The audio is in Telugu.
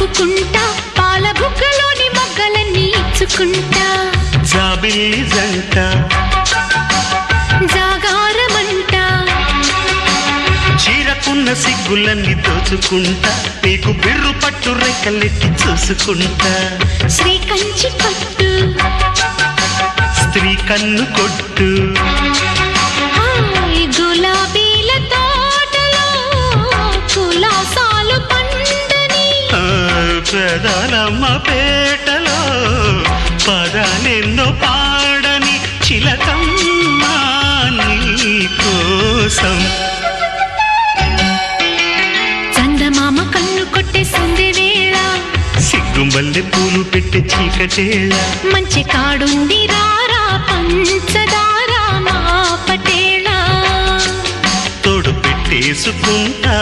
నవ్వుకుంటా పాల బుగ్గలోని మొగ్గలన్నీ ఇచ్చుకుంటా జాబిల్లి జంట జాగారమంట చీరకున్న సిగ్గులన్నీ దోచుకుంటా నీకు బిర్రు పట్టు రెక్కలెట్టి చూసుకుంటా శ్రీ కంచి పట్టు స్త్రీ కన్ను కొట్టు గులాబీల తోటలో కులాసాలు పండని పెదాలమ్మ పేటలో పదాలెన్నో పాడని చిలకమ్మ నీ కోసం చందమామ కన్ను కొట్టే సంధి వేళ సిగ్గుమల్లె పూలు పెట్టే చీకటేళ మంచి కాడుండి రారా పంచదార మా పటేళ తోడు పెట్టేసుకుంటా